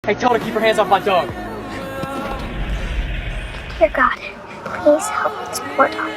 Hey, tell her to keep her hands off my dog. Dear God, please help this poor dog.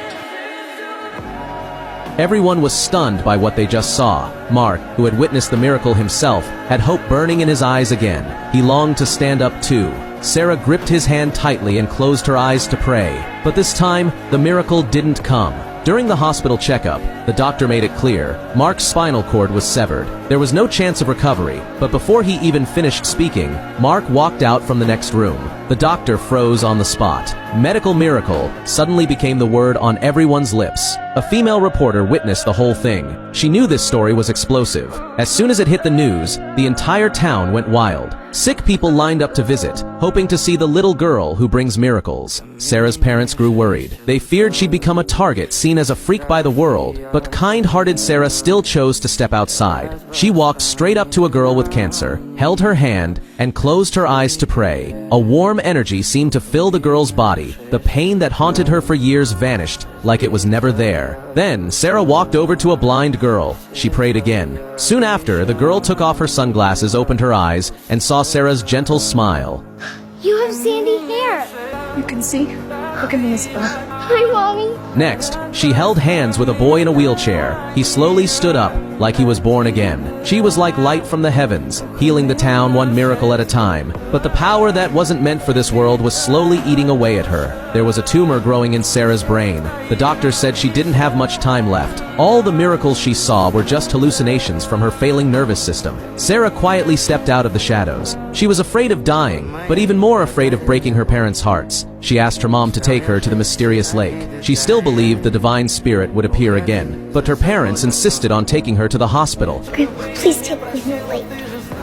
Everyone was stunned by what they just saw. Mark, who had witnessed the miracle himself, had hope burning in his eyes again. He longed to stand up too. Sarah gripped his hand tightly and closed her eyes to pray. But this time, the miracle didn't come. During the hospital checkup, the doctor made it clear Mark's spinal cord was severed. There was no chance of recovery, but before he even finished speaking, Mark walked out from the next room. The doctor froze on the spot. Medical miracle suddenly became the word on everyone's lips. A female reporter witnessed the whole thing. She knew this story was explosive. As soon as it hit the news, the entire town went wild. Sick people lined up to visit, hoping to see the little girl who brings miracles. Sarah's parents grew worried. They feared she'd become a target, seen as a freak by the world, but kind-hearted Sarah still chose to step outside. She walked straight up to a girl with cancer, held her hand, and closed her eyes to pray. A warm energy seemed to fill the girl's body. The pain that haunted her for years vanished, like it was never there. Then, Sarah walked over to a blind girl. She prayed again. Soon after, the girl took off her sunglasses, opened her eyes, and saw Sarah's gentle smile. You have sandy hair. You can see. Look at me, Isabel. Hi, Mommy. Next, she held hands with a boy in a wheelchair. He slowly stood up, like he was born again. She was like light from the heavens, healing the town one miracle at a time. But the power that wasn't meant for this world was slowly eating away at her. There was a tumor growing in Sarah's brain. The doctor said she didn't have much time left. All the miracles she saw were just hallucinations from her failing nervous system. Sarah quietly stepped out of the shadows. She was afraid of dying, but even more afraid of breaking her parents' hearts. She asked her mom to take her to the mysterious lake. She still believed the divine spirit would appear again, but her parents insisted on taking her to the hospital. Grandpa, please take me to the lake.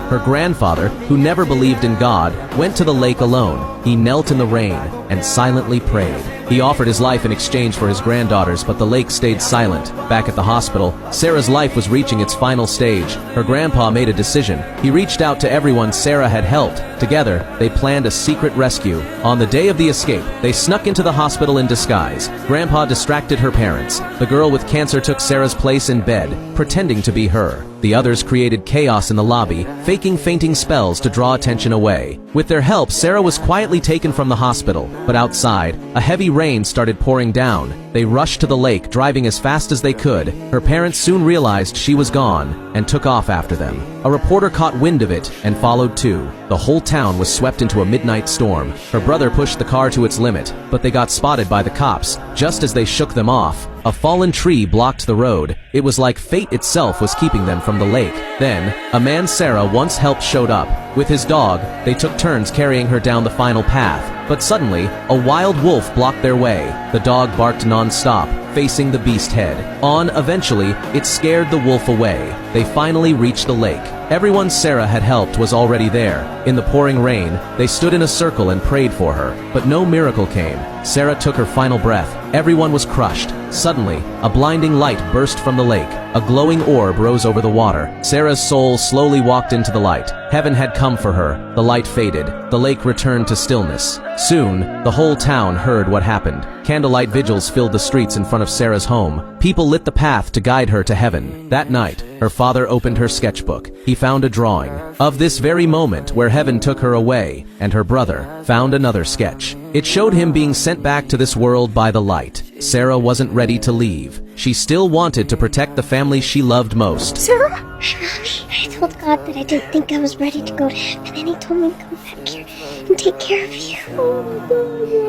Her grandfather, who never believed in God, went to the lake alone. He knelt in the rain and silently prayed. He offered his life in exchange for his granddaughter's, but the lake stayed silent. Back at the hospital, Sarah's life was reaching its final stage. Her grandpa made a decision. He reached out to everyone Sarah had helped. Together, they planned a secret rescue. On the day of the escape, they snuck into the hospital in disguise. Grandpa distracted her parents. The girl with cancer took Sarah's place in bed, pretending to be her. The others created chaos in the lobby, faking fainting spells to draw attention away. With their help, Sarah was quietly taken from the hospital, but outside, a heavy rain started pouring down. They rushed to the lake, driving as fast as they could. Her parents soon realized she was gone and took off after them. A reporter caught wind of it and followed too. The whole town was swept into a midnight storm. Her brother pushed the car to its limit, but they got spotted by the cops. Just as they shook them off, a fallen tree blocked the road. It was like fate itself was keeping them from the lake. Then, a man Sarah once helped showed up. With his dog, they took turns carrying her down the final path. But suddenly, a wild wolf blocked their way. The dog barked non-stop, facing the beast head. Eventually, it scared the wolf away. They finally reached the lake. Everyone Sarah had helped was already there. In the pouring rain, they stood in a circle and prayed for her. But no miracle came. Sarah took her final breath. Everyone was crushed. Suddenly, a blinding light burst from the lake. A glowing orb rose over the water. Sarah's soul slowly walked into the light. Heaven had come for her. The light faded. The lake returned to stillness. Soon, the whole town heard what happened. Candlelight vigils filled the streets in front of Sarah's home. People lit the path to guide her to heaven. That night, her father opened her sketchbook. He found a drawing of this very moment where heaven took her away, and her brother found another sketch. It showed him being sent back to this world by the light. Sarah wasn't ready to leave. She still wanted to protect the family she loved most. Sarah? I told God that I didn't think I was ready to go to heaven, and He told me to come back here and take care of you. Oh my God.